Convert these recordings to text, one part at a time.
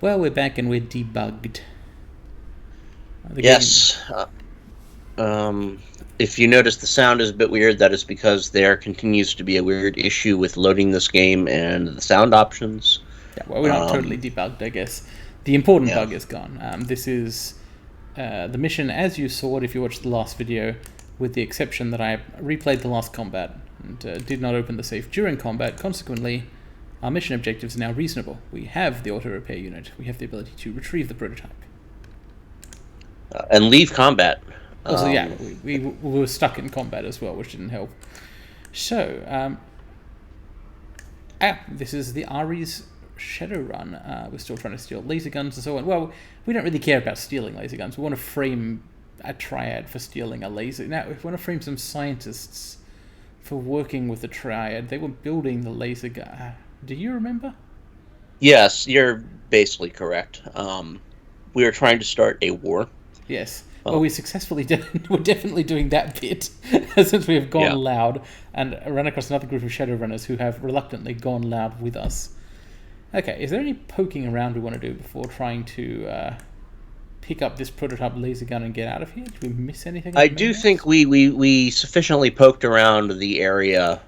Well, we're back and we're debugged. The game. Yes. Um, if you notice the sound is a bit weird, that is because there continues to be a weird issue with loading this game and the sound options. Yeah, well, we're not totally Um, debugged, I guess. The important yeah. bug is gone. This is the mission as you saw it if you watched the last video, with the exception that I replayed the last combat and did not open the safe during combat. Consequently, our mission objectives are now reasonable. We have the auto repair unit. We have the ability to retrieve the prototype. And leave combat. Also, yeah, Um, we were stuck in combat as well, which didn't help. So, this is the Ari's Shadowrun. We're still trying to steal laser guns and so on. Well, we don't really care about stealing laser guns. We want to frame a triad for stealing a laser. Now, if we want to frame some scientists for working with the triad, they were building the laser gun. Do you remember? yes, you're basically correct. We are trying to start a war. Yes. Well, Um, we successfully did. We're definitely doing that bit since we have gone yeah. loud and run across another group of Shadowrunners who have reluctantly gone loud with us. Okay, is there any poking around we want to do before trying to pick up this prototype laser gun and get out of here? Did we miss anything on I the main do think maps? we sufficiently poked around the area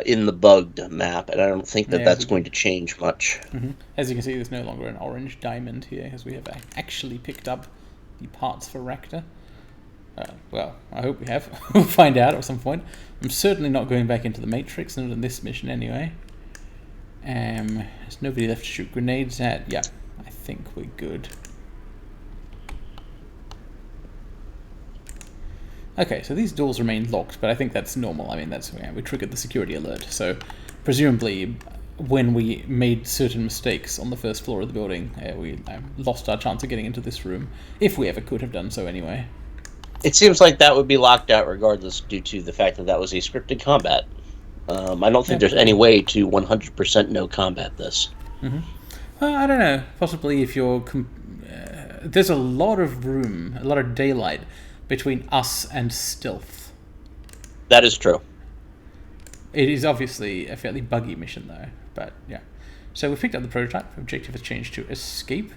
in the bugged map, and I don't think that Yeah, that's we going did. to change much. As you can see, there's no longer an orange diamond here, as we have actually picked up the parts for Ractor. Well, I hope we have. We'll find out at some point. I'm certainly not going back into the Matrix, not in this mission anyway. There's nobody left to shoot grenades at. Yeah, I think we're good. Okay, so these doors remain locked, but I think that's normal. I mean, we triggered the security alert, so presumably when we made certain mistakes on the first floor of the building, we lost our chance of getting into this room, if we ever could have done so anyway. It seems like that would be locked out regardless, due to the fact that that was a scripted combat. I don't Yeah, think there's any way to 100% no combat this. I don't know. Possibly if you're. There's a lot of room, a lot of daylight between us and stealth. That is true. It is obviously a fairly buggy mission, though. But yeah. So we picked up the prototype. Objective has changed to escape.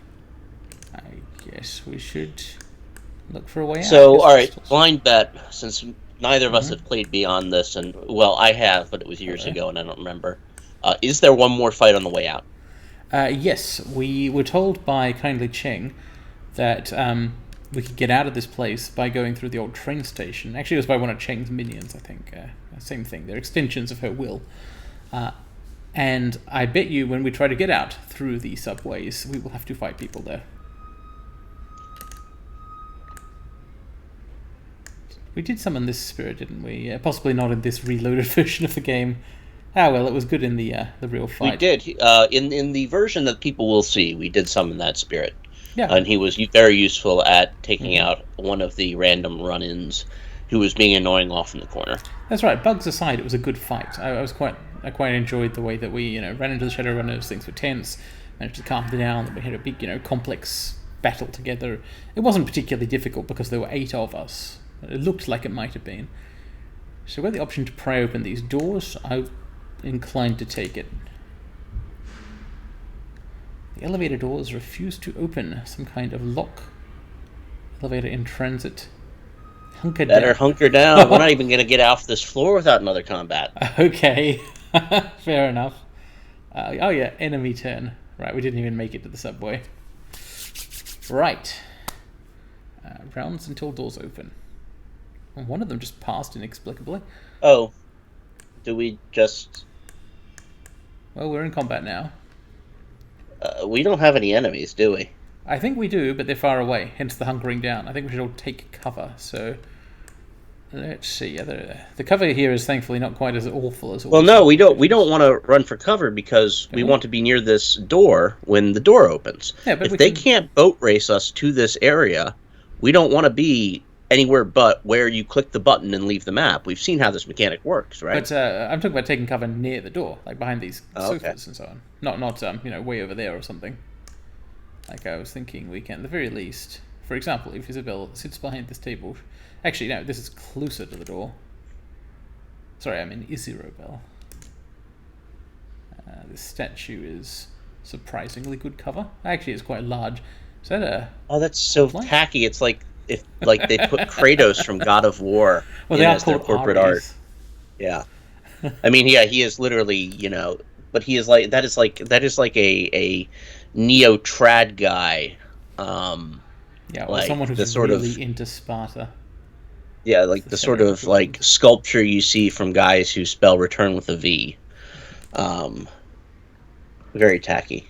I guess we should look for a way out. So, Yes, all right, pistols. blind bet. Since neither of us have played beyond this, and well, I have, but it was years Hello. ago, and I don't remember. Is there one more fight on the way out? Yes, we were told by Kindly Cheng that we could get out of this place by going through the old train station. Actually, it was by one of Cheng's minions, I think. Same thing. They're extensions of her will. And I bet you when we try to get out through the subways, we will have to fight people there. We did summon this spirit, didn't we? Possibly not in this reloaded version of the game. Ah, well, it was good in the real We fight. did. In the version that people will see, we did summon that spirit, Yeah. and he was very useful at taking out one of the random run-ins who was being annoying off in the corner. That's right. Bugs aside, it was a good fight. I quite enjoyed the way that we, ran into the Shadowrunners. Things were tense, managed to calm them down. Then we had a big, complex battle together. It wasn't particularly difficult because there were 8 of us. It looked like it might have been. So we had the option to pry open these doors. I'm inclined to take it. The elevator doors refuse to open. Some kind of lock. Elevator in transit. Hunker Better down. hunker down. We're not even going to get off this floor without another combat. Okay, fair enough. Oh yeah, enemy turn. Right, we didn't even make it to the subway. Right. Rounds until doors open. And one of them just passed inexplicably. Oh, do we just... Well, we're in combat now. we don't have any enemies, do we? I think we do, but they're far away, hence the hunkering down. I think we should all take cover, so... Let's see. The cover here is thankfully not quite as awful as it Well, was. no, we don't. We don't want to run for cover because Don't we we? want to be near this door when the door opens. Yeah, but If we they can... can't boat race us to this area, we don't want to be anywhere but where you click the button and leave the map. We've seen how this mechanic works, right? But I'm talking about taking cover near the door, like behind these Oh, okay. sofas and so on. Not way over there or something. Like I was thinking we can, at the very least. For example, if Isabel sits behind this table... Actually, no, this is closer to the door. Sorry, I mean Isirobel. This statue is surprisingly good cover. Actually, it's quite large. Is that a Oh, that's so light? tacky. It's like if like they put Kratos from God of War Well, they in are as their called corporate art. Aries. Yeah. I mean, yeah, he is literally, but he is like that is like a neo trad guy, Yeah, or someone like who's the sort of really into Sparta. yeah, It's like the the sort setting of like equivalent. sculpture you see from guys who spell return with a V. Um, very tacky.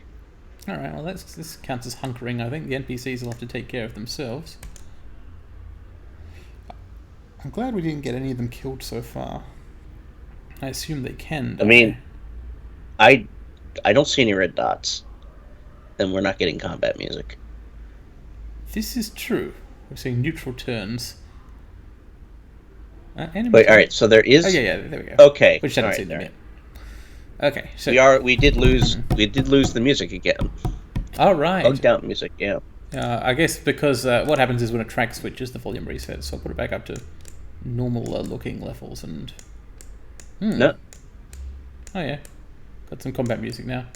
All right, well, this counts as hunkering. I think the NPCs will have to take care of themselves. I'm glad we didn't get any of them killed so far. I assume they can I mean, die. I I don't see any red dots, and we're not getting combat music. This is true. We're seeing neutral turns. Wait, Enemies. all right. So there Oh yeah, is yeah. There we go. okay. We just All haven't right, seen all them right. yet. Okay, so We did lose the music again. all right. Bugged out music. Yeah. I guess because what happens is when a track switches, the volume resets. So I'll put it back up to normal looking levels and. No. Oh yeah, got some combat music now.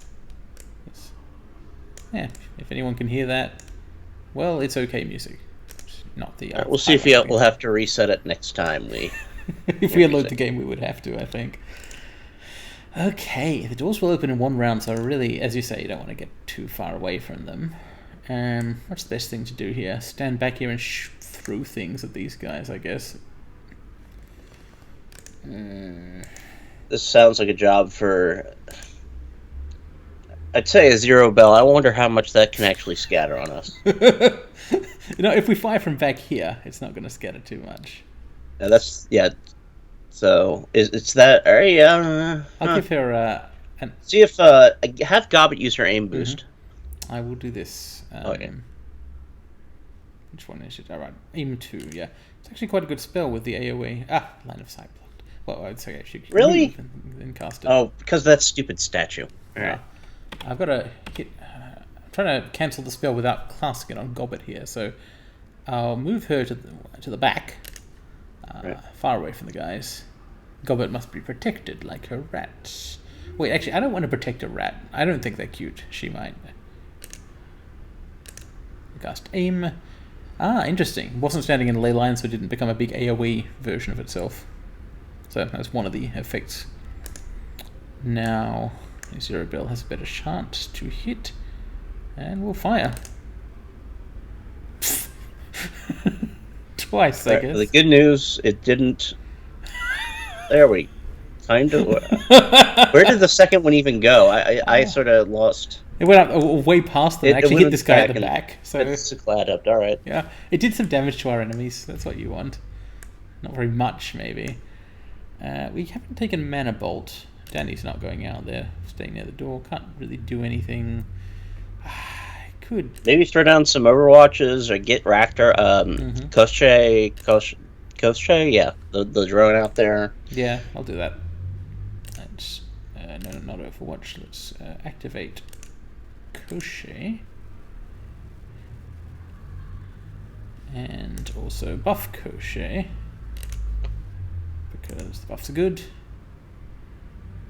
Yeah, if anyone can hear that, well, it's okay music. It's not the. All right, we'll see if highlight we'll have to reset it next time we. if we unload the game, we would have to, I think. Okay, the doors will open in one round, so really, as you say, you don't want to get too far away from them. What's the best thing to do here? Stand back here and throw things at these guys, I guess. This sounds like a job for. I'd say a zero bell. I wonder how much that can actually scatter on us. If we fire from back here, it's not going to scatter too much. Now that's yeah. So it's that. All right, yeah. I'll give her an. See if have Gobbet use her aim boost. I will do this. Okay. Which one is it? All right, aim 2. Yeah, it's actually quite a good spell with the AOE. Line of sight blocked. Well, I'd say actually Really? then cast it. Oh, because of that stupid statue. All right. I've got to hit. I'm trying to cancel the spell without casting it on Gobbet here, so I'll move her to the back, far away from the guys. Gobbet must be protected like her rat. Wait, actually, I don't want to protect a rat. I don't think they're cute. She might. Cast aim. Interesting. It wasn't standing in a ley line, so it didn't become a big AoE version of itself. So that's one of the effects. Now, Zero Bell has a better chance to hit, and we'll fire. Twice, I guess. The good news, it didn't. There we kind of. Where did the second one even go? I sort of lost. It went up way past them. It actually hit this guy at the back. So it's glad up. All right. Yeah, it did some damage to our enemies. That's what you want. Not very much, maybe. We haven't taken Mana Bolt. Danny's not going out there, staying near the door. Can't really do anything. Could maybe throw down some Overwatches or get Ractor. Koche, yeah, the drone out there. Yeah, I'll do that. Let's no, not Overwatch. Let's activate Koche. And also buff Koche, because the buffs are good.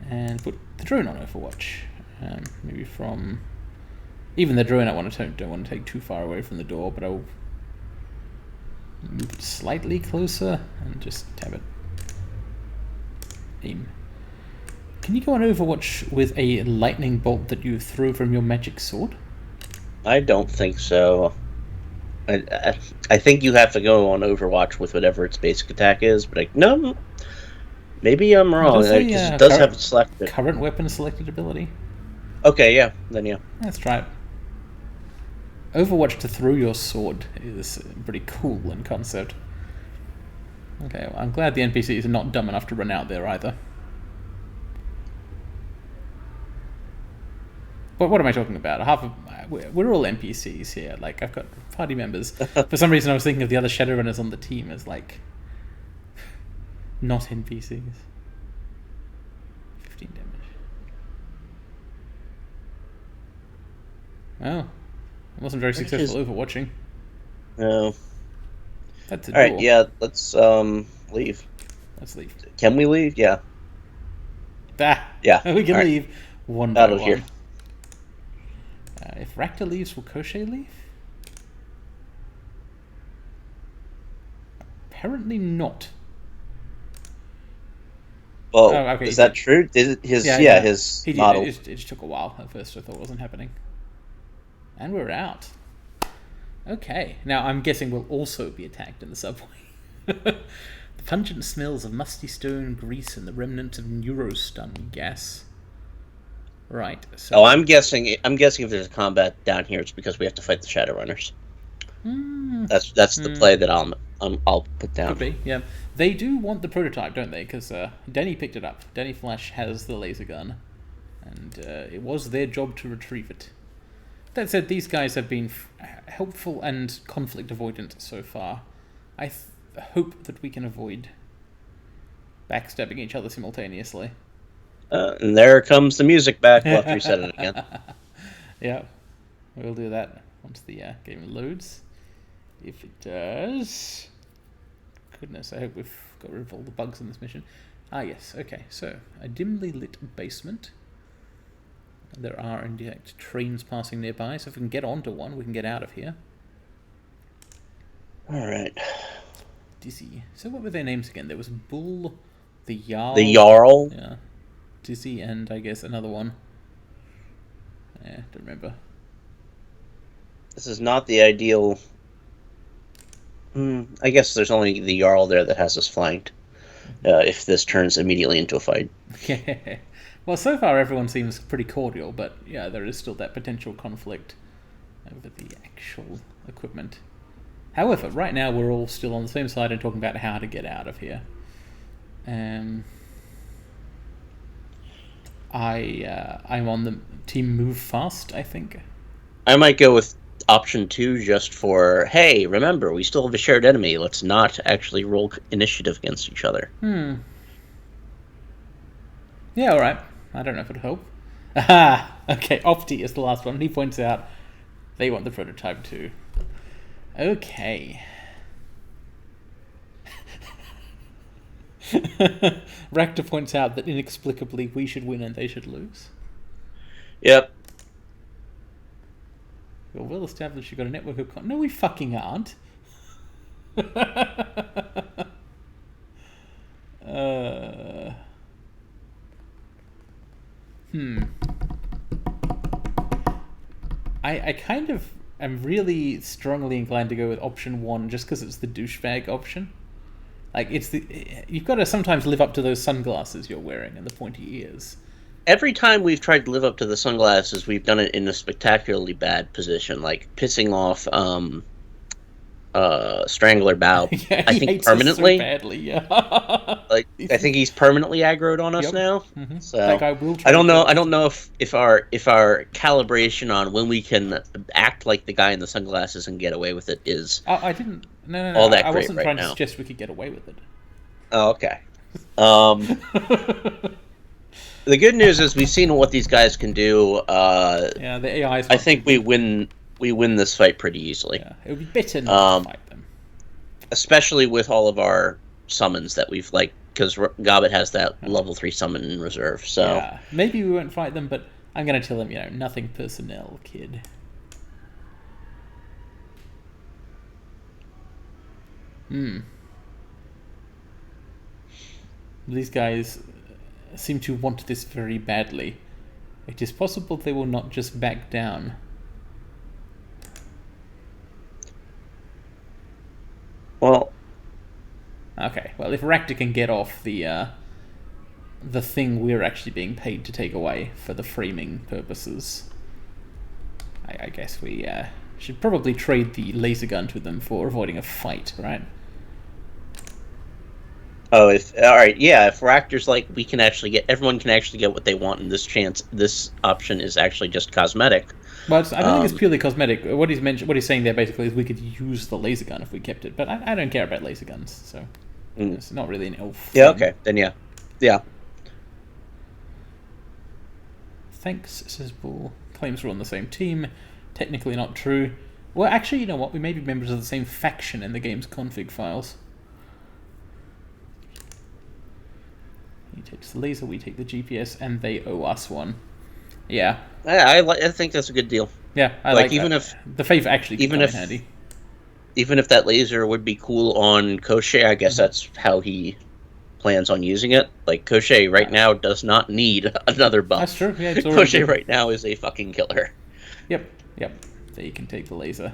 And put the drone on Overwatch. Maybe from... Even the drone I don't want to take too far away from the door, but I'll move it slightly closer and just have it aim. Can you go on Overwatch with a lightning bolt that you throw from your magic sword? I don't think so. I think you have to go on Overwatch with whatever its basic attack is, but no, maybe I'm wrong, because it does have it selected. Current weapon selected ability. Okay, yeah, then yeah. Let's try it. Overwatch to throw your sword is pretty cool in concept. Okay, well, I'm glad the NPCs are not dumb enough to run out there either. But what am I talking about? We're all NPCs here. Like, I've got party members. For some reason, I was thinking of the other Shadowrunners on the team as like not NPCs. 15 damage. Well, I wasn't very successful overwatching. No. That's a all right. door. Yeah, let's leave. Let's leave. Can we leave? Yeah. Yeah, we can leave. one by Out of here. one. If Ractor leaves, will Crochet leave? Apparently not. Well, is that true? His he model. did. It just took a while at first. I thought it wasn't happening. And we're out. Okay, now I'm guessing we'll also be attacked in the subway. The pungent smells of musty stone, grease, and the remnants of neurostun gas. Right. So I'm guessing if there's a combat down here, it's because we have to fight the Shadowrunners. That's the play that I'll put down. Could be, yeah. They do want the prototype, don't they? Because Denny picked it up. Denny Flash has the laser gun, and it was their job to retrieve it. That said, these guys have been helpful and conflict avoidant so far. I hope that we can avoid backstabbing each other simultaneously. And there comes the music back. We'll have to reset it again. Yeah, we'll do that once the game loads. If it does... Goodness, I hope we've got rid of all the bugs in this mission. Ah, yes, okay, so a dimly lit basement. There are, indeed, trains passing nearby, so if we can get onto one, we can get out of here. Alright. Dizzy. So what were their names again? There was Bull, the Jarl. The Jarl? Yeah. Dizzy, and I guess another one. Yeah, don't remember. This is not the ideal... I guess there's only the Jarl there that has us flanked. If this turns immediately into a fight. Yeah. Well, so far everyone seems pretty cordial, but yeah, there is still that potential conflict over the actual equipment. However, right now we're all still on the same side and talking about how to get out of here. I'm on the team move fast, I think. I might go with option 2 just for, hey, remember, we still have a shared enemy. Let's not actually roll initiative against each other. Yeah, alright. I don't know if it'll help. Aha! Okay, Opti is the last one. He points out they want the prototype too. Okay. Ractor points out that inexplicably we should win and they should lose. Yep. You're well established, you've got a network of... No, we fucking aren't. I kind of am really strongly inclined to go with option 1 just because it's the douchebag option. Like, you've got to sometimes live up to those sunglasses you're wearing and the pointy ears. Every time we've tried to live up to the sunglasses, we've done it in a spectacularly bad position, like pissing off Strangler Bao. Yeah, I think permanently. So badly, yeah. Like, I think he's permanently aggroed on us now. Mm-hmm. So like, I don't know if our calibration on when we can act like the guy in the sunglasses and get away with it is. I didn't. No. All that I great wasn't right trying now. to suggest we could get away with it. Oh, okay. The good news is we've seen what these guys can do. Yeah, the AI. I think we win this fight pretty easily. Yeah, it would be better not to fight them, especially with all of our summons that we've because Gobbet has that level 3 summon in reserve. So yeah, maybe we won't fight them, but I'm gonna tell them, nothing personnel, kid. These guys seem to want this very badly. It is possible they will not just back down. Well, okay. Well, if Ractor can get off the thing we're actually being paid to take away for the framing purposes, I guess we should probably trade the laser gun to them for avoiding a fight, right? Oh, if Ractor's everyone can actually get what they want, and this option is actually just cosmetic. But I don't think it's purely cosmetic. What he's saying there basically is we could use the laser gun if we kept it, but I don't care about laser guns, so it's not really an elf. Yeah. Okay. Then yeah. Thanks, says Bull. Claims we're on the same team. Technically not true. Well, actually, you know what? We may be members of the same faction in the game's config files. He takes the laser, we take the GPS, and they owe us one. Yeah. I think that's a good deal. Yeah, I Like like that. The Faith actually could even come in if handy. even if that laser would be cool on Koshie, I guess Mm-hmm. that's how he plans on using it. Like Koshie right now does not need another That's buff. true. Yeah, it's already Koshie good. right now is a fucking killer. Yep, yep. So you can take the laser.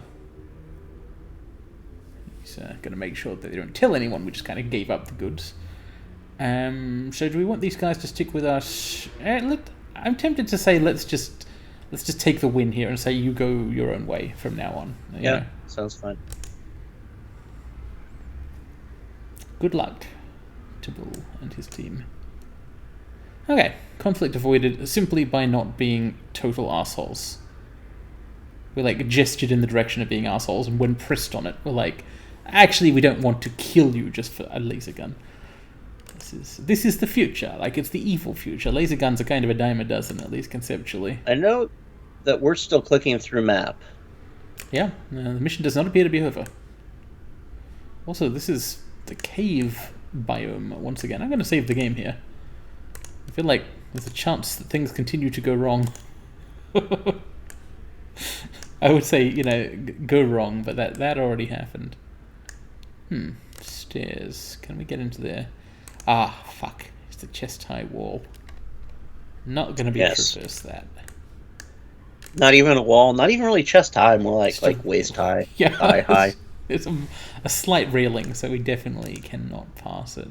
He's going to make sure that they don't tell anyone. We just kind of gave up the goods. So do we want these guys to stick with us? I'm tempted to say let's just take the win here and say you go your own way from now on. You know? Sounds fun. Good luck to Bull and his team. Okay, conflict avoided simply by not being total assholes. We like gestured in the direction of being assholes, and when pressed on it, we're like, actually, we don't want to kill you just for a laser gun. This is the future. Like, it's the evil future. Laser guns are kind of a dime a dozen, at least conceptually. I know that we're still clicking through map. Yeah, the mission does not appear to be over. Also, this is the cave biome once again. I'm going to save the game here. I feel like there's a chance that things continue to go wrong. I would say, go wrong, but that already happened. Stairs. Can we get into there? Ah, fuck. It's the chest-high wall. Not going to be able to traverse that. Not even a wall, not even really chest high, more like waist high, thigh high. It's a slight railing, so we definitely cannot pass it.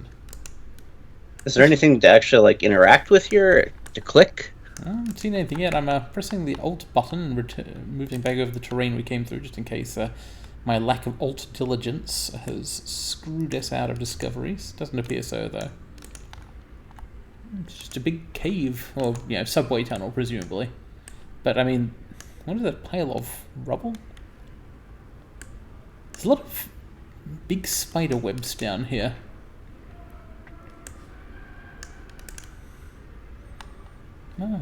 Is there anything to actually like interact with here? To click? I haven't seen anything yet. I'm pressing the Alt button and moving back over the terrain we came through, just in case my lack of Alt diligence has screwed us out of discoveries. Doesn't appear so, though. It's just a big cave, or subway tunnel, presumably. But I mean, what is that pile of rubble? There's a lot of big spider webs down here.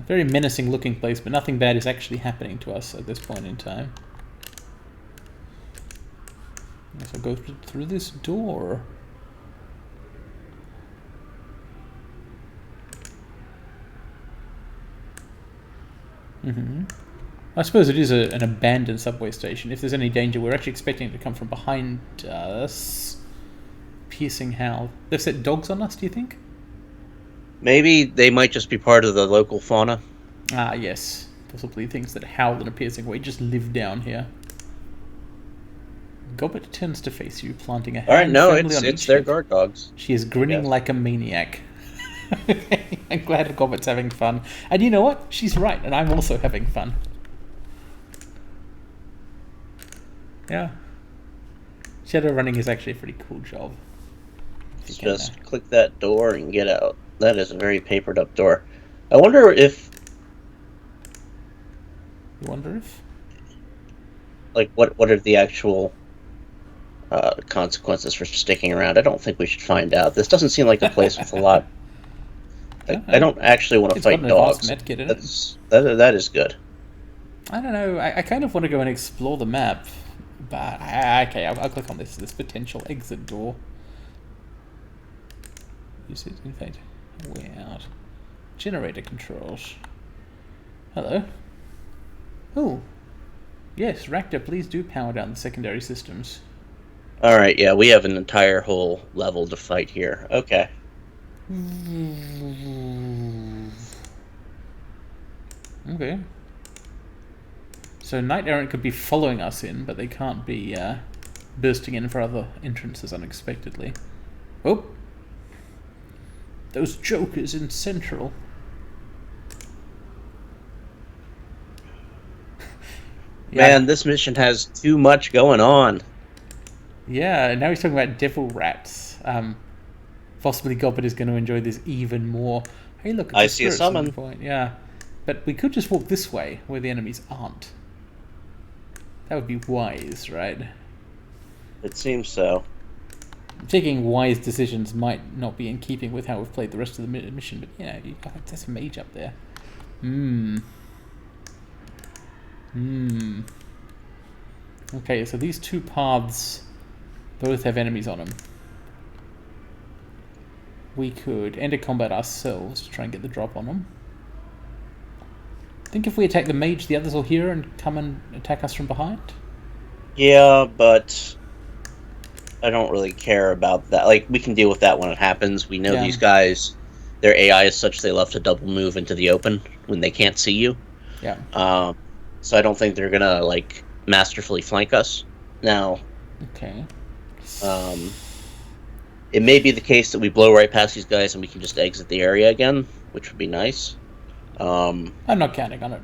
Very menacing looking place, but nothing bad is actually happening to us at this point in time. I guess I'll go through this door. I suppose it is an abandoned subway station. If there's any danger, we're actually expecting it to come from behind us. Piercing howl. They've set dogs on us, do you think? Maybe they might just be part of the local fauna. Ah, yes. Possibly things that howl in a piercing way just live down here. Gobbet turns to face you, planting a hand Alright, no, firmly on it's each their hip. guard dogs. She is grinning like a maniac. I'm glad Gobbet's having fun. And you know what? She's right, and I'm also having fun. Yeah. Shadowrunning is actually a pretty cool job. Just click that door and get out. That is a very papered up door. I wonder if... You wonder if? Like, what are the actual consequences for sticking around? I don't think we should find out. This doesn't seem like a place with a lot... I don't actually want to fight dogs. That is good. I don't know. I kind of want to go and explore the map. But, okay, I'll click on this potential exit door. Use it, in fact. Way out. Generator controls. Hello. Oh. Yes, Ractor, please do power down the secondary systems. Alright, yeah, we have an entire whole level to fight here. Okay. Okay. So Knight Errant could be following us in, but they can't be bursting in for other entrances unexpectedly. Oh! Those jokers in Central. Man, this mission has too much going on. Yeah, now he's talking about devil rats. Possibly Gobbet is going to enjoy this even more. Hey, look, I see a summon. Point. Yeah, but we could just walk this way where the enemies aren't. That would be wise, right? It seems so. Taking wise decisions might not be in keeping with how we've played the rest of the mission, but there's a mage up there. Okay, so these two paths both have enemies on them. We could enter combat ourselves to try and get the drop on them. think if we attack the mage, the others will hear and come and attack us from behind. Yeah, but I don't really care about that. Like, we can deal with that when it happens. We know these guys, their AI is such they love to double move into the open when they can't see you. Yeah. So I don't think they're gonna like masterfully flank us. Now, okay. It may be the case that we blow right past these guys and we can just exit the area again, which would be nice. I'm not counting on it.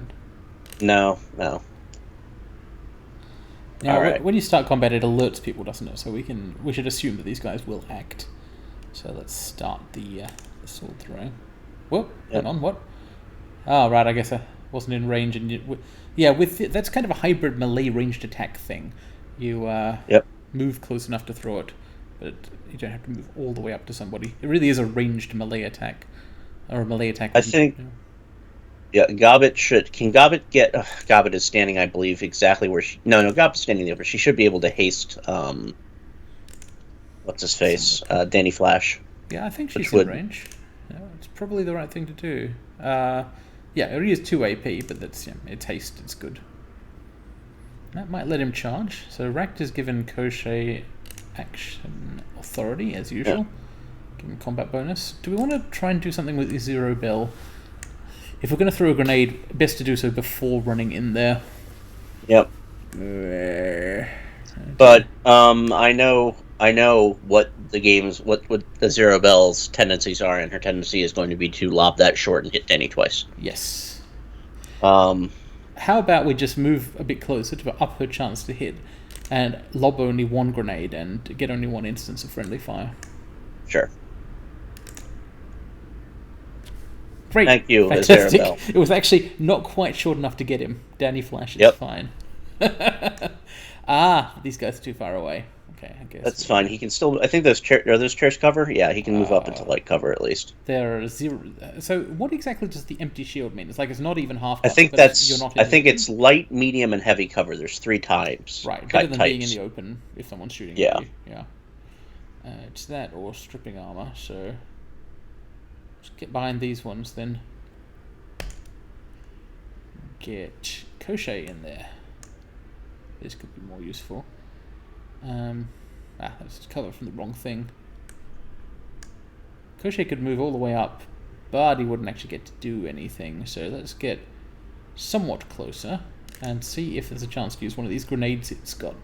No. Now, right. When you start combat, it alerts people, doesn't it? So we should assume that these guys will act. So let's start the sword throw. Whoop! Hang on, what? Oh, right. I guess I wasn't in range, and that's kind of a hybrid melee ranged attack thing. You move close enough to throw it, but you don't have to move all the way up to somebody. It really is a ranged melee attack, or a melee attack. I think. Yeah, Gobbet should. Can Gobbet get? Gobbet is standing, I believe, exactly where she. No, Gobbet's standing there, but she should be able to haste. What's his face? Danny Flash. Yeah, I think she's in range. Yeah, it's probably the right thing to do. Yeah, it really is 2 AP, but it's haste. It's good. That might let him charge. So Ract is given Koshe action authority as usual. Yeah. Give him combat bonus. Do we want to try and do something with the Zero Bell? If we're going to throw a grenade, best to do so before running in there. Yep. But I know what the game's what the Zero Bell's tendencies are, and her tendency is going to be to lob that short and hit Danny twice. Yes. How about we just move a bit closer to up her chance to hit, and lob only one grenade and get only one instance of friendly fire? Sure. Great. Thank you, fantastic. It was actually not quite short enough to get him. Danny Flash is fine. These guys are too far away. Okay, I guess that's fine. He can still. I think are those chairs cover? Yeah, he can move up into light cover at least. There are 0. So, what exactly does the empty shield mean? It's like it's not even half. I think that's. I think it's light, medium, and heavy cover. There's 3 types. Right, better than being in the open if someone's shooting. At you. Yeah. It's that or stripping armor. So. Get behind these ones then. Get Koshe in there. This could be more useful. That's cover from the wrong thing. Koshe could move all the way up, but he wouldn't actually get to do anything. So let's get somewhat closer and see if there's a chance to use one of these grenades it's got.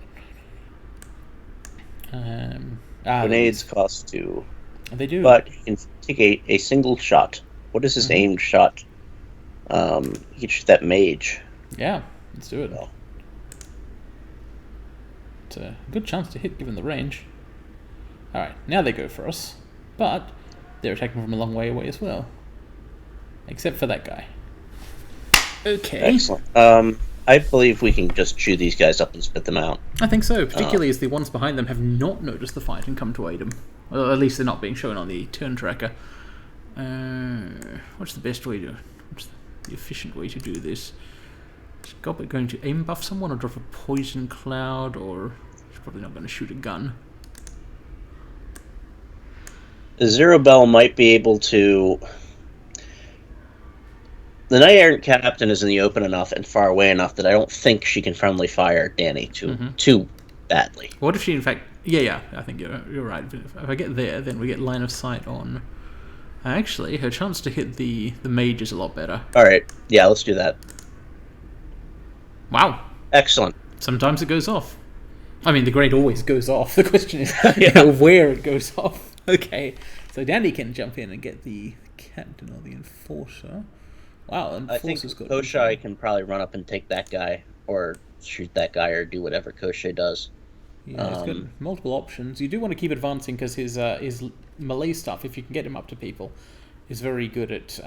Grenades cost 2. They do. But you can take a single shot. What is his aimed shot? You can shoot that mage. Yeah, let's do it. Oh. It's a good chance to hit given the range. Alright, now they go for us. But they're attacking from a long way away as well. Except for that guy. Okay. Excellent. I believe we can just chew these guys up and spit them out. I think so, particularly as the ones behind them have not noticed the fight and come to aid them. Well, at least they're not being shown on the turn tracker. What's the best way to... What's the efficient way to do this? Is Gobbet going to aim buff someone or drop a poison cloud, or... He's probably not going to shoot a gun. Zero Bell might be able to... The Knight Errant Captain is in the open enough and far away enough that I don't think she can friendly fire Danny too badly. What if she, in fact... Yeah, I think you're right. If I get there, then we get line of sight on... Actually, her chance to hit the mage is a lot better. Alright, yeah, let's do that. Wow. Excellent. Sometimes it goes off. I mean, the grenade always goes off. The question is where it goes off. Okay, so Danny can jump in and get the captain or the enforcer. Wow, I think Koshai can probably run up and take that guy, or shoot that guy, or do whatever Koshe does. Yeah, he's got multiple options. You do want to keep advancing because his melee stuff, if you can get him up to people, is very good at...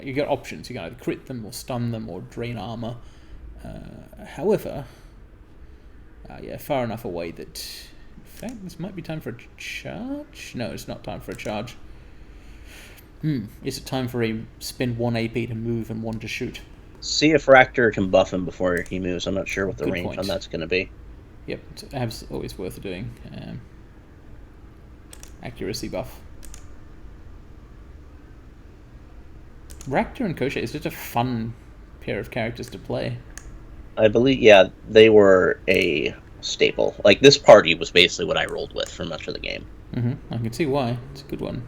you get options. You can either crit them, or stun them, or drain armor. However, far enough away that... In fact, this might be time for a charge? No, it's not time for a charge. Is it time for spend 1 AP to move and 1 to shoot? See if Ractor can buff him before he moves. I'm not sure what the range on that's going to be. Yep, it's always worth doing. Accuracy buff. Ractor and Koshe is just a fun pair of characters to play. I believe, yeah, they were a staple. Like, this party was basically what I rolled with for much of the game. I can see why. It's a good one.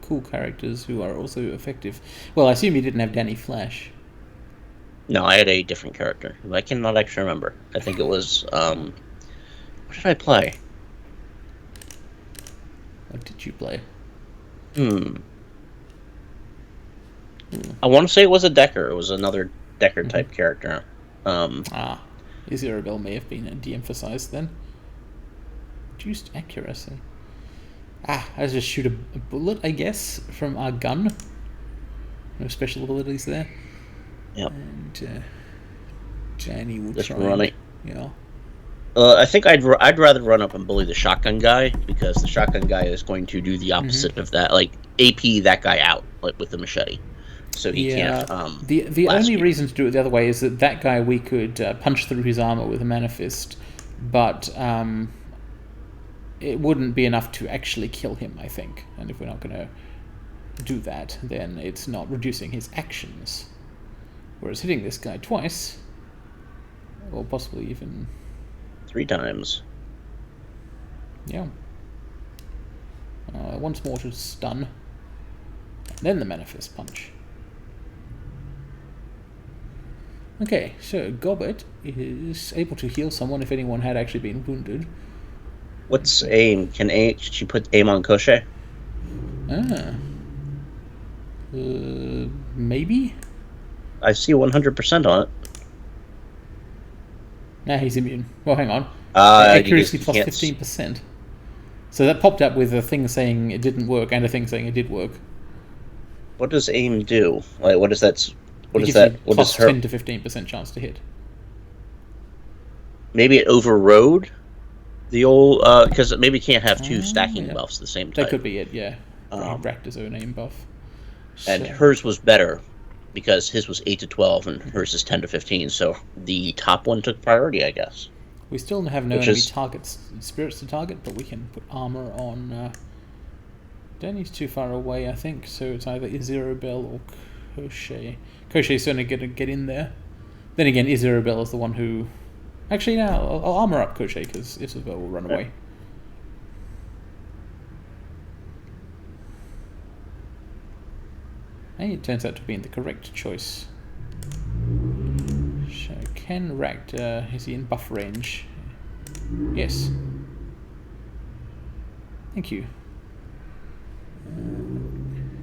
Cool characters who are also effective. Well, I assume you didn't have Danny Flash. No, I had a different character. I cannot actually remember. I think it was, what did I play? What did you play? I want to say it was a Decker. It was another Decker-type character. Isabel may have been de-emphasized then. Reduced accuracy. I just shoot a bullet, I guess, from our gun. No special abilities there. Yep. And Danny will just try running. Yeah. I think I'd rather run up and bully the shotgun guy, because the shotgun guy is going to do the opposite of that, like AP that guy out, like with the machete, so he can't. The only reason to do it the other way is that guy we could punch through his armor with a mana fist, but it wouldn't be enough to actually kill him, I think. And if we're not going to do that, then it's not reducing his actions. Whereas hitting this guy twice, or possibly even 3 times. Yeah. Once more to stun. And then the Manifest Punch. Okay, so Gobbet is able to heal someone if anyone had actually been wounded. What's aim? Can she put aim on Koshe? Maybe? I see 100% on it. Nah, he's immune. Well, hang on. Accuracy plus can't... 15%. So that popped up with a thing saying it didn't work and a thing saying it did work. What does aim do? Like, what is that? What is that? What plus is her? 10 to 15% chance to hit. Maybe it overrode the old, because it maybe can't have 2 stacking buffs at the same time. That could be it, yeah. Racked his own aim buff. And hers was better, because his was 8 to 12 and hers is 10 to 15, so the top one took priority, I guess. We still have no enemy targets, spirits to target, but we can put armor on. Danny's too far away, I think, so it's either Isabel or Koshe. Koshe's certainly going to get in there. Then again, Isabel is the one who... Actually, no, I'll armor up Koshe, because Isabel will run away. Hey, it turns out to be the correct choice. So, can Racked, is he in buff range? Yes. Thank you.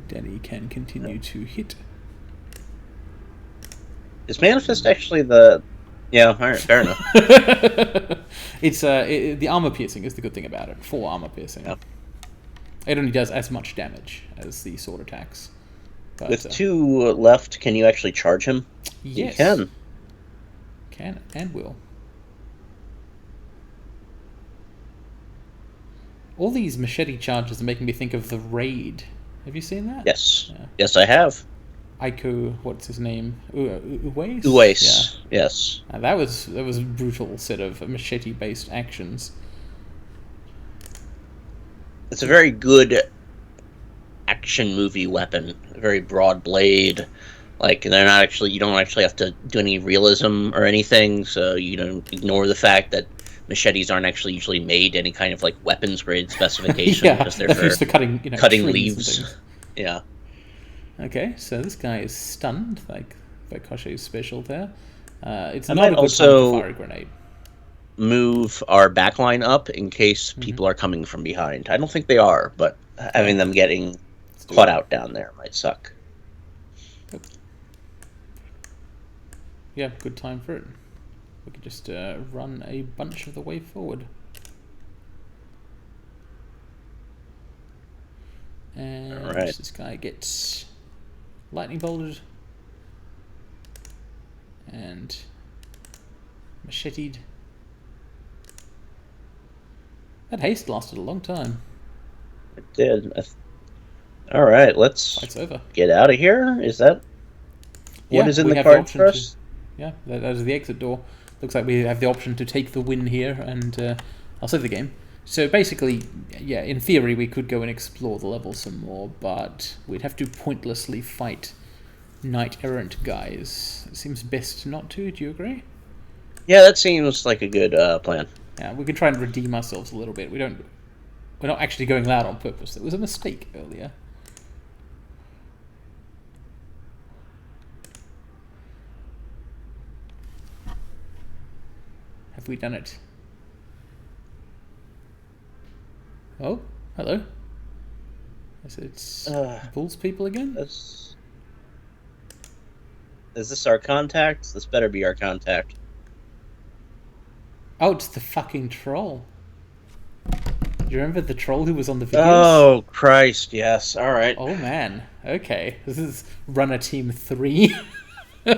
Danny can continue to hit. Is Manifest actually the... Yeah, alright, fair enough. It's the armor piercing is the good thing about it. Full armor piercing. Yep. It only does as much damage as the sword attacks. But, with 2 left, can you actually charge him? Yes. You can. Can and will. All these machete charges are making me think of the Raid. Have you seen that? Yes. Yeah. Yes, I have. Aiko, what's his name? Uwais? Uwais, yeah. Yes. That was a brutal set of machete-based actions. It's a very good action movie weapon. A very broad blade. Like, they're not actually... You don't actually have to do any realism or anything, so you don't ignore the fact that machetes aren't actually usually made any kind of, like, weapons grade specification. Yeah, because they're for cutting, cutting leaves. Yeah. Okay, so this guy is stunned, like by Koshe's special there. It's I not a good time to fire a grenade. Move our backline up in case people are coming from behind. I don't think they are, but having them getting caught out down there might suck. Yep. Yeah, good time for it. We could just run a bunch of the way forward. And this guy gets lightning bolted and macheted. That haste lasted a long time. It did. Alright, let's get out of here. Is that what is in the card first? Yeah, that is the exit door. Looks like we have the option to take the win here, and I'll save the game. So basically, yeah, in theory we could go and explore the level some more, but we'd have to pointlessly fight knight-errant guys. It seems best not to. Do you agree? Yeah, that seems like a good plan. Yeah, we can try and redeem ourselves a little bit. We're not actually going loud on purpose. It was a mistake earlier. Have we done it? Oh, hello. It's Bulls people again? Is this our contact? This better be our contact. Oh, it's the fucking troll. Do you remember the troll who was on the videos? Oh, Christ, yes. All right. Oh, man. Okay. This is Runner Team 3. This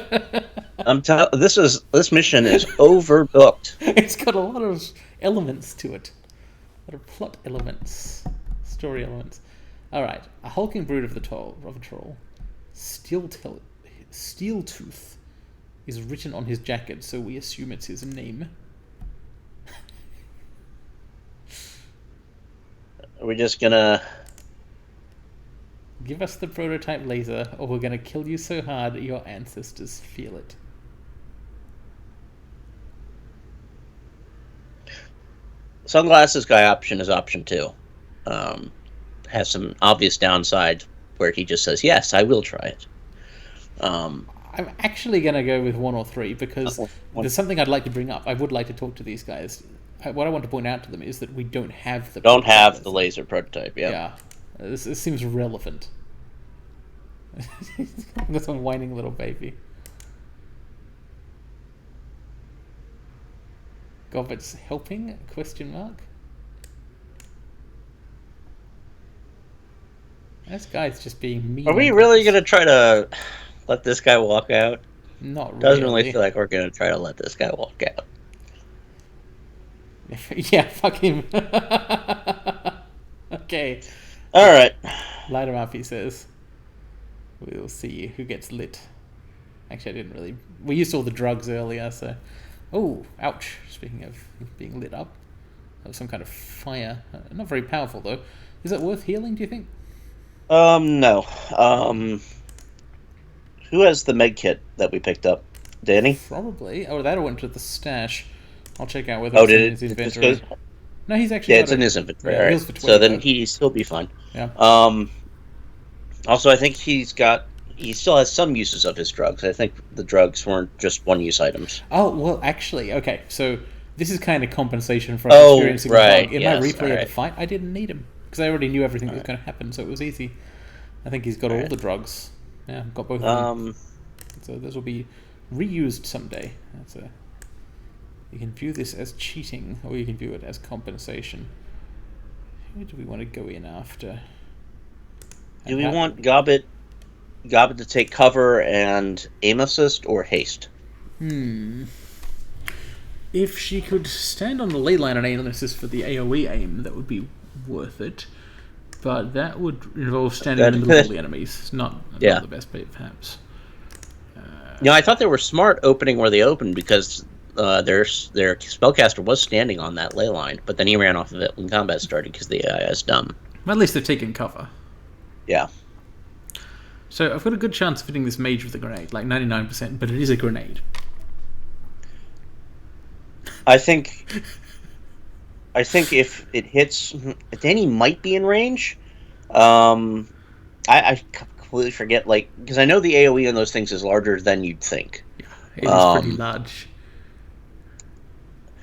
mission is overbooked. It's got a lot of elements to it. A lot of plot elements. Story elements. Alright. A hulking brood of a troll. Steeltooth is written on his jacket, so we assume it's his name. Are we just gonna... Give us the prototype laser, or we're gonna kill you so hard your ancestors feel it. Sunglasses guy option is option 2. Has some obvious downside where he just says, yes, I will try it. I'm actually going to go with 1 or 3 because there's something I'd like to bring up. I would like to talk to these guys. What I want to point out to them is that we don't have the laser prototype. Yeah, this seems relevant. This one whining little baby. Gobbett's helping? Question mark. This guy's just being mean. Are we really going to try to let this guy walk out? Not really. Doesn't really feel like we're going to try to let this guy walk out. Yeah, fuck him. Okay. Alright. Light him up, he says. We'll see who gets lit. Actually, I didn't really... We used all the drugs earlier, so... Oh, ouch. Speaking of being lit up. That was some kind of fire. Not very powerful, though. Is it worth healing, do you think? No. Who has the med kit that we picked up? Danny? Probably. Oh, that went to the stash. I'll check out whether it's in his inventory. No, he's actually... Yeah, it's in his inventory. Yeah, right. So then he'll be fine. Yeah. Also, I think he still has some uses of his drugs. I think the drugs weren't just one-use items. Oh, well, actually, okay. So this is kind of compensation for us experiencing the bug. In my replay of the fight, I didn't need him because I already knew everything that was going to happen, so it was easy. I think he's got all the drugs. Yeah, got both of them. So this will be reused someday. You can view this as cheating, or you can view it as compensation. Who do we want to go in after? Do we want Gobbet to take cover and aim assist, or haste? If she could stand on the ley line and aim assist for the AoE aim, that would be worth it. But that would involve standing in the middle of the enemies. It's not the best bait, perhaps. I thought they were smart opening where they opened because their spellcaster was standing on that ley line, but then he ran off of it when combat started because the AI is dumb. Well, at least they're taking cover. Yeah. So I've got a good chance of hitting this mage with a grenade, like 99%, but it is a grenade. I think if it hits, Danny might be in range. I completely forget, because I know the AoE on those things is larger than you'd think. Yeah, it is pretty large.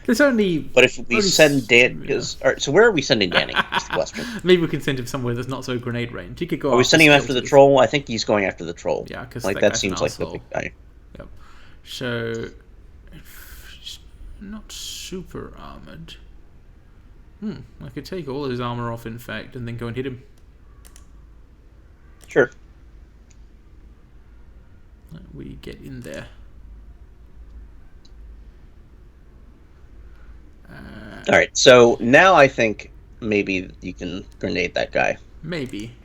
There's only... But if we send Danny... So where are we sending Danny, is the question. Maybe we can send him somewhere that's not so grenade range. He could go... Are we sending him after the troll? I think he's going after the troll. Yeah, because that seems like the big guy. Yep. So... Not super armored. I could take all his armor off, in fact, and then go and hit him. Sure. We get in there. Alright, so now I think maybe you can grenade that guy. Maybe.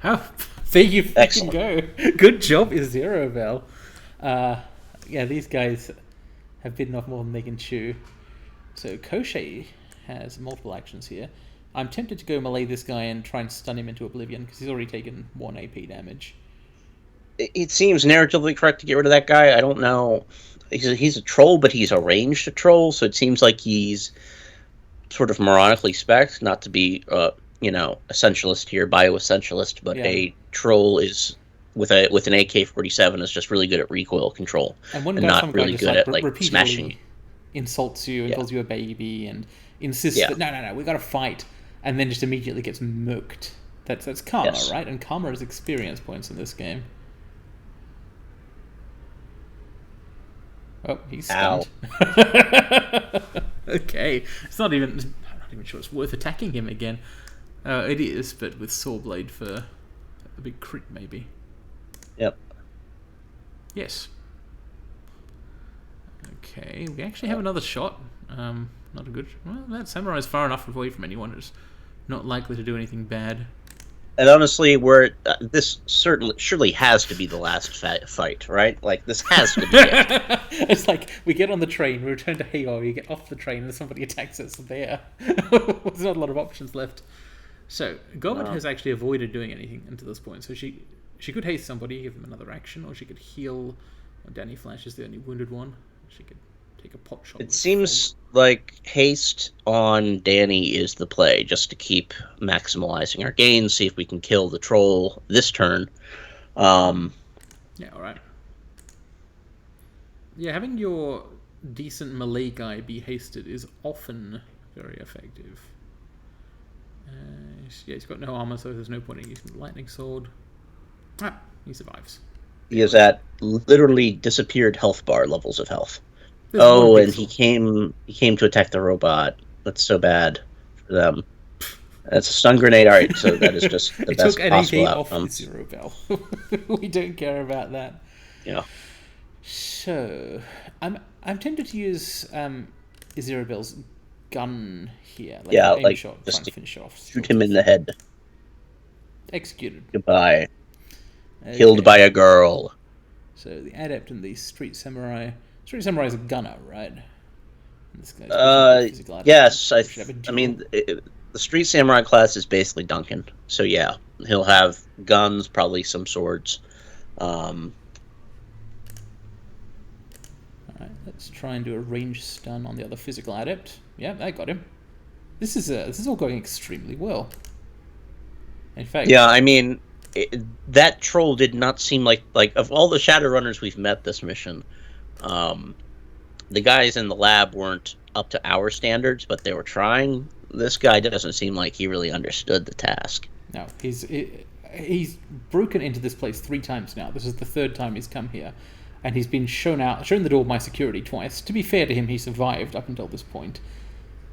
Oh, there you fucking go. Good job, Izero. Yeah, these guys have bitten off more than they can chew. So Koshei has multiple actions here. I'm tempted to go melee this guy and try and stun him into oblivion because he's already taken 1 AP damage. it seems narratively correct to get rid of that guy. I don't know. He's a troll, but he's a ranged troll, so it seems like he's sort of moronically spec'd, not to be essentialist here, bioessentialist, but Yeah. a troll is with an AK-47 is just really good at recoil control And not some guy really just good like at like smashing. repeatedly insults you and Yeah, calls you a baby and insists yeah, that no, we got to fight, and then just immediately gets murked. That's karma, yes. right? And karma is experience points in this game. Oh, he's Ow. stunned. Okay, I'm not even sure it's worth attacking him again. It is, but with Sawblade for a big crit, maybe. Yep. Yes. Okay, we actually have another shot. Not a good. Well, that samurai's far enough away from anyone. It's not likely to do anything bad. And honestly, this surely has to be the last fight, right? Like this has to be it. It's like we get on the train, we return to Hagar, we get off the train, and somebody attacks us there. There's not a lot of options left. So Gobbet has actually avoided doing anything until this point. So she could haste somebody, give them another action, or she could heal. Danny Flash is the only wounded one. She could take a pot shot. It seems like haste on Danny is the play, just to keep maximalizing our gains, see if we can kill the troll this turn. Yeah, alright. Yeah, having your decent melee guy be hasted is often very effective. Yeah, he's got no armor, so there's no point in using the lightning sword. Ah, he survives. He is at literally disappeared health bar levels of health. There's and he came to attack the robot. That's so bad for them. That's a stun grenade. All right, so that is just the best possible outcome. Off Zero Bell. We don't care about that. Yeah. So, I'm tempted to use Zero Bell's gun here. Like Yeah, aim like shot, just to finish off. shoot him in the head. Executed. Goodbye. Okay. Killed by a girl. So the adept and the street samurai. Street samurai is a gunner, right? Yes. I mean, the street samurai class is basically Duncan. So yeah, he'll have guns, probably some swords. Alright, let's try and do a ranged stun on the other physical adept. Yeah, I got him. This is all going extremely well. In fact, yeah, I mean, that troll did not seem like of all the Shadowrunners we've met this mission, the guys in the lab weren't up to our standards, but they were trying. This guy doesn't seem like he really understood the task. No, he's broken into this place 3 times now. This is the 3rd time he's come here, and he's been shown the door by security twice. To be fair to him, he survived up until this point.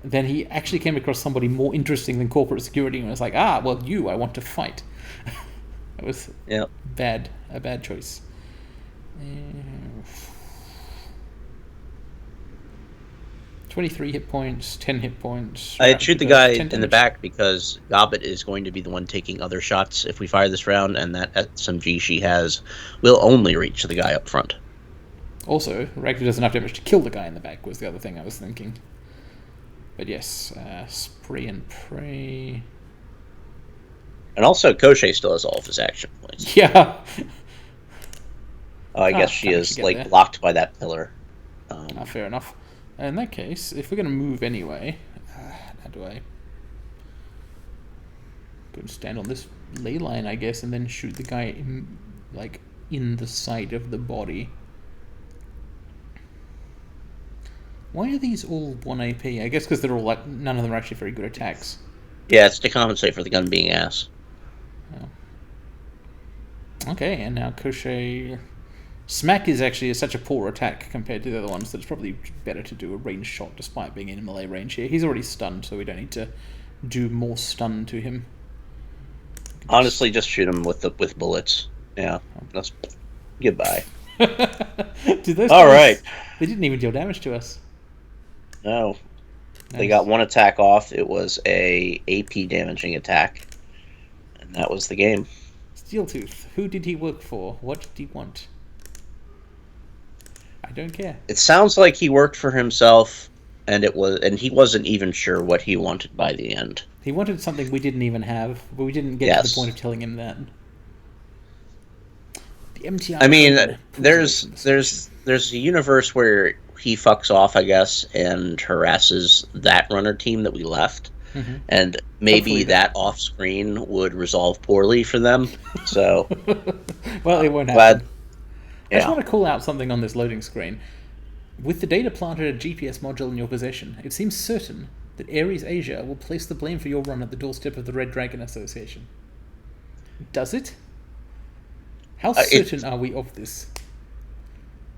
Then he actually came across somebody more interesting than corporate security and was like, I want to fight. It was a bad choice. 23 hit points, 10 hit points. I'd shoot the guy in the back because Gobbet is going to be the one taking other shots if we fire this round, and that SMG she has will only reach the guy up front. Also, Ragnar doesn't have damage to kill the guy in the back was the other thing I was thinking. But yes, spray and pray. And also, Koshe still has all of his action points. Yeah. I guess she is blocked by that pillar. Fair enough. In that case, if we're going to move anyway, how do I go and stand on this ley line, I guess, and then shoot the guy in the side of the body? Why are these all 1 AP? I guess because they're all none of them are actually very good attacks. Yeah, it's to compensate for the gun being ass. Oh. Okay, and now Koshe. Smack is actually such a poor attack compared to the other ones that it's probably better to do a ranged shot despite being in melee range here. He's already stunned, so we don't need to do more stun to him. Honestly, just shoot him with bullets. Yeah, that's goodbye. All right. They didn't even deal damage to us. No. Nice. They got 1 attack off. It was a AP damaging attack. And that was the game. Steeltooth. Who did he work for? What did he want? I don't care. It sounds like he worked for himself, and he wasn't even sure what he wanted by the end. He wanted something we didn't even have, but we didn't get to the point of telling him that. The MTR I mean, code pulls away there's from the station. there's a universe where he fucks off, I guess, and harasses that runner team that we left, Mm-hmm. and maybe Hopefully that off screen would resolve poorly for them. So, well, it won't glad, happen. I just yeah. want to call out something on this loading screen. With the data planted a GPS module in your possession, it seems certain that Ares Asia will place the blame for your run at the doorstep of the Red Dragon Association. Does it? How certain are we of this?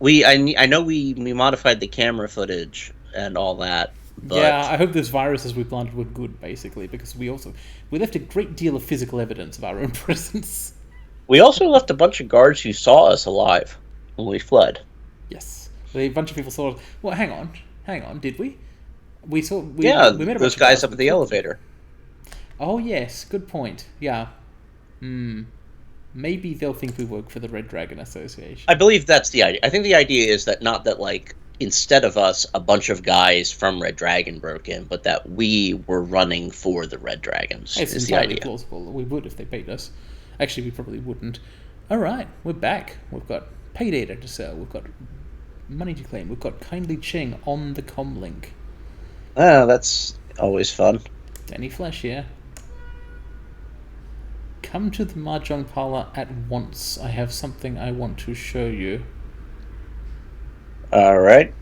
I know we modified the camera footage and all that, Yeah, but I hope those viruses we planted were good, basically, because we left a great deal of physical evidence of our own presence. we also left a bunch of guards who saw us alive when we fled. Yes, a bunch of people saw us. Well, hang on, did we? We saw Yeah, we met a bunch those of guys up at the elevator. Oh yes, good point. Yeah. Maybe they'll think we work for the Red Dragon Association. I believe that's the idea. I think the idea is that not that, like, instead of us, a bunch of guys from Red Dragon broke in, but that we were running for the Red Dragons. It's is the entirely idea. plausible. We would if they paid us. Actually, we probably wouldn't. All right, we're back. We've got pay data to sell. We've got money to claim. We've got Kindly Ching on the comlink. Ah, that's always fun. Danny Flesh here. Come to the Mahjong parlor at once. I have something I want to show you. All right.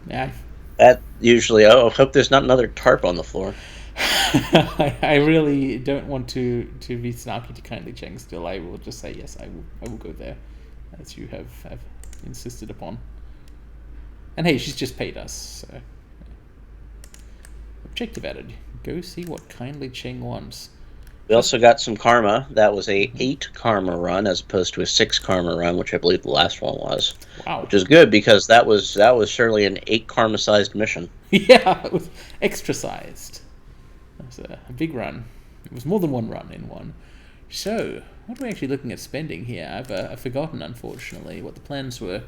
Yeah. That usually. Oh, I hope there's not another tarp on the floor. I really don't want to be snarky to Kindly Cheng still. I will just say yes, I will go there, as you have insisted upon. And hey, she's just paid us, so objective added. Go see what Kindly Cheng wants. We also got some karma. That was a 8 karma run as opposed to a 6 karma run, which I believe the last one was. Wow. Which is good because that was surely an 8 karma sized mission. Yeah, it was extra sized. It was a big run. It was more than one run in one. So, what are we actually looking at spending here? I've forgotten, unfortunately, what the plans were.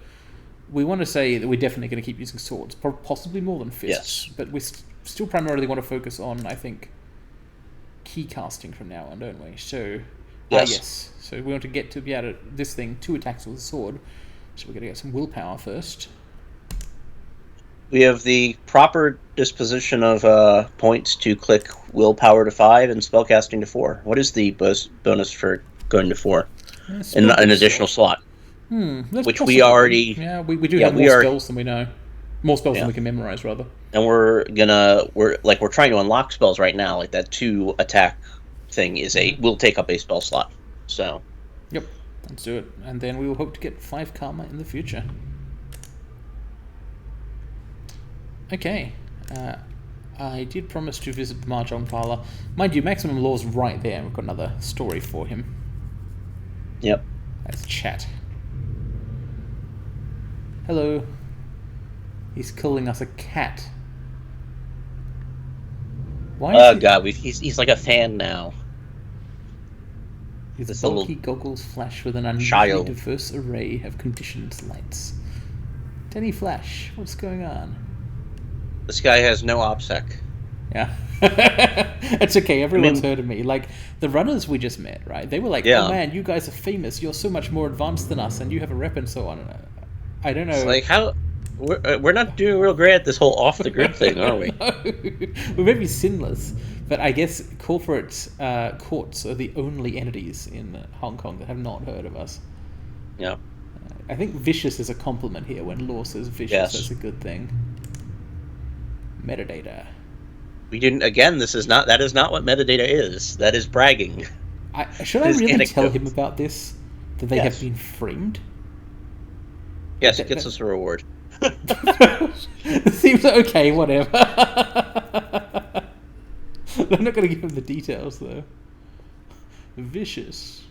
We want to say that we're definitely going to keep using swords, possibly more than fists. Yes. But we still primarily want to focus on, I think, key casting from now on, don't we? So, yes. Yes. So we want to get to be able to this thing 2 attacks with a sword. So we're going to get some willpower first. We have the proper disposition of points to click willpower to 5 and spellcasting to 4. What is the bonus for going to 4? An additional slot. Which we already... Yeah, we do have more spells than we know. More spells than we can memorize, rather. And we're trying to unlock spells right now. Like that 2 attack thing is will take up a spell slot. So... Yep, let's do it. And then we will hope to get 5 karma in the future. Okay, I did promise to visit the Mahjong parlor. Mind you, Maximum Law's right there. We've got another story for him. Yep. Let's chat. Hello. He's calling us a cat. Why? Oh god, he's like a fan now. His bulky goggles flash with an unusually diverse array of conditioned lights. Denny Flash, what's going on? This guy has no OPSEC. Yeah. It's okay, everyone's heard of me. Like, the runners we just met, right? They were like, oh man, you guys are famous, you're so much more advanced than us, and you have a rep and so on. I don't know. It's like, how... We're not doing real great at this whole off-the-grid thing, are we? No. We may be sinless, but I guess corporate courts are the only entities in Hong Kong that have not heard of us. Yeah. I think vicious is a compliment here. When law says vicious, that's a good thing. Metadata. We didn't. Again, that is not what metadata is. That is bragging. Should I really tell him about this? That they have been framed? Yes, it gets us a reward. It seems okay, whatever. I'm not going to give him the details, though. Vicious.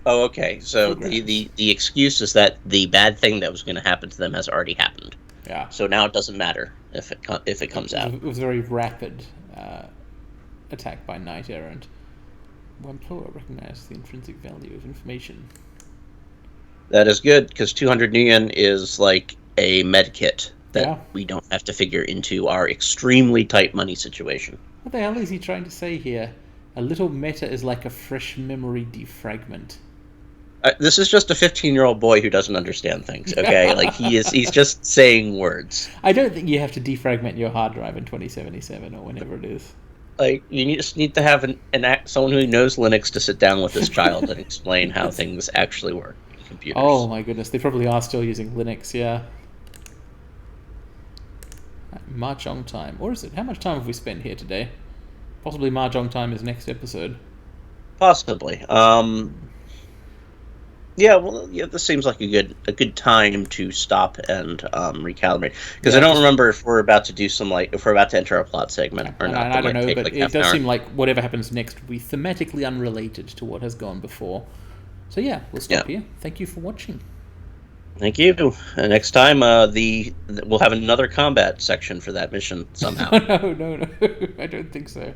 Oh, okay. So the excuse is that the bad thing that was going to happen to them has already happened. Yeah. So now it doesn't matter if it comes out. It was a very rapid attack by Knight Errant. Wemploa recognized the intrinsic value of information. That is good, because 200 yen is like a med kit that we don't have to figure into our extremely tight money situation. What the hell is he trying to say here? A little meta is like a fresh memory defragment. This is just a 15-year-old boy who doesn't understand things. Okay, like he's just saying words. I don't think you have to defragment your hard drive in 2077 or whenever it is. Like just need to have someone who knows Linux to sit down with this child and explain how things actually work in computers. Oh my goodness, they probably are still using Linux. Yeah. Mahjong time, or is it? How much time have we spent here today? Possibly Mahjong time is next episode. Possibly. Yeah, well, yeah, this seems like a good time to stop and recalibrate, because I don't remember if we're about to do if we're about to enter a plot segment or not. I don't know, but it does seem like whatever happens next will be thematically unrelated to what has gone before. So yeah, we'll stop here. Thank you for watching. Thank you. Next time, we'll have another combat section for that mission somehow. No, I don't think so.